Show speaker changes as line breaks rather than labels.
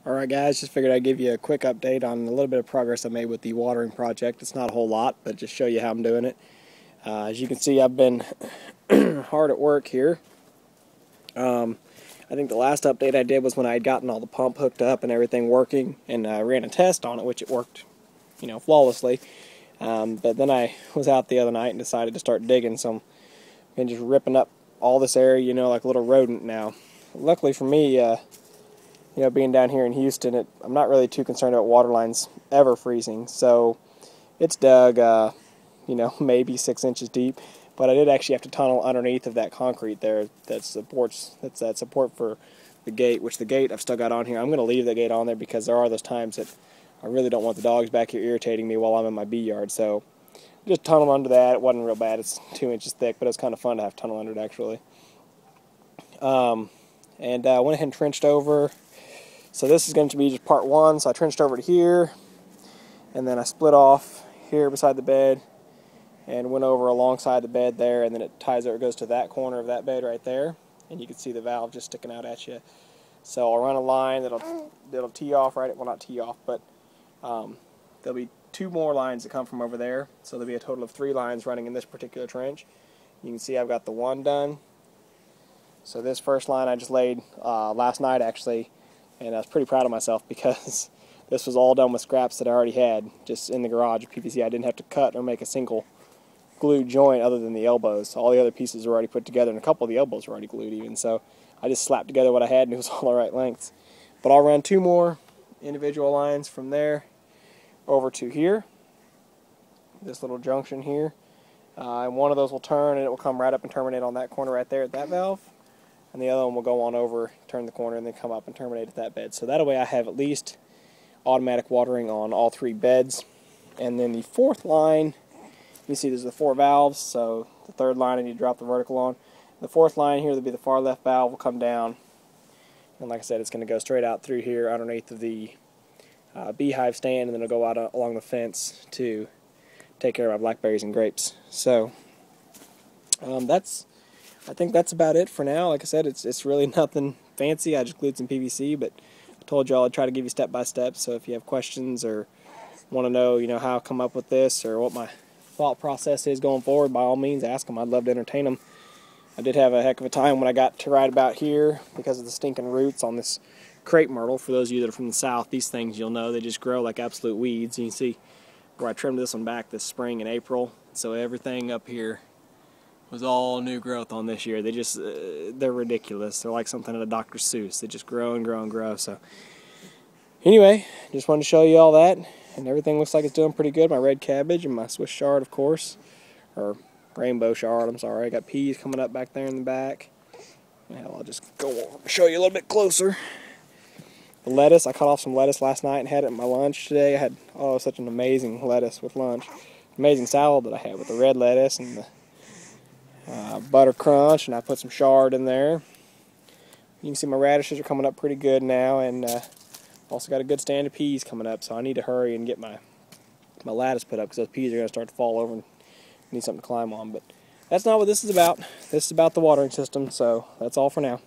Alright guys, just figured I'd give you a quick update on a little bit of progress I made with the watering project. It's not a whole lot, but just show you how I'm doing it. As you can see, I've been hard at work here. I think the last update I did was when I had gotten all the pump hooked up and everything working, and I ran a test on it, which it worked, flawlessly. But then I was out the other night and decided to start digging, so I'm been just ripping up all this area, like a little rodent now. Luckily for me, being down here in Houston, I'm not really too concerned about water lines ever freezing. So it's dug, maybe 6 inches deep. But I did actually have to tunnel underneath of that concrete there that's that support for the gate, which the gate I've still got on here. I'm going to leave the gate on there because there are those times that I really don't want the dogs back here irritating me while I'm in my bee yard. So just tunnel under that. It wasn't real bad. It's 2 inches thick, but it was kind of fun to have tunnel under it actually. And I went ahead and trenched over. So this is going to be just part one. So I trenched over to here, and then I split off here beside the bed and went over alongside the bed there, and then it goes to that corner of that bed right there, and you can see the valve just sticking out at you. So I'll run a line that'll tee off right at, well, not tee off, but there'll be 2 more lines that come from over there. So there'll be a total of 3 lines running in this particular trench. You can see I've got the one done. So this first line I just laid last night actually, and I was pretty proud of myself because this was all done with scraps that I already had just in the garage of PVC. I didn't have to cut or make a single glued joint other than the elbows. All the other pieces were already put together, and a couple of the elbows were already glued even. So I just slapped together what I had, and it was all the right lengths. But I'll run 2 more individual lines from there over to here, this little junction here. And one of those will turn, and it will come right up and terminate on that corner right there at that valve. And the other one will go on over, turn the corner, and then come up and terminate at that bed. So that way I have at least automatic watering on all 3 beds. And then the 4th line, you see there's the 4 valves, so the 3rd line I need to drop the vertical on. The 4th line here, will be the far left valve, will come down. And like I said, it's going to go straight out through here underneath of the beehive stand, and then it'll go out along the fence to take care of my blackberries and grapes. So I think that's about it for now. Like I said, it's really nothing fancy. I just glued some PVC, but I told y'all I'd try to give you step by step. So if you have questions or want to know, how I come up with this or what my thought process is going forward, by all means ask them. I'd love to entertain them. I did have a heck of a time when I got to right about here because of the stinking roots on this crepe myrtle. For those of you that are from the south, these things you'll know, they just grow like absolute weeds. You can see where I trimmed this one back this spring in April. So everything up here was all new growth on this year. They're ridiculous. They're like something at a Dr. Seuss. They just grow and grow and grow. So anyway, just wanted to show you all that, and everything looks like it's doing pretty good. My red cabbage and my Swiss chard, of course, or rainbow chard, I'm sorry. I got peas coming up back there in the back. Now I'll just go over and show you a little bit closer. The lettuce, I cut off some lettuce last night and had it at my lunch today. I had, such an amazing lettuce with lunch. Amazing salad that I had with the red lettuce and the butter crunch, and I put some chard in there. You can see my radishes are coming up pretty good now, and also got a good stand of peas coming up, so I need to hurry and get my lattice put up because those peas are going to start to fall over and need something to climb on. But that's not what this is about. This is about the watering system, so that's all for now.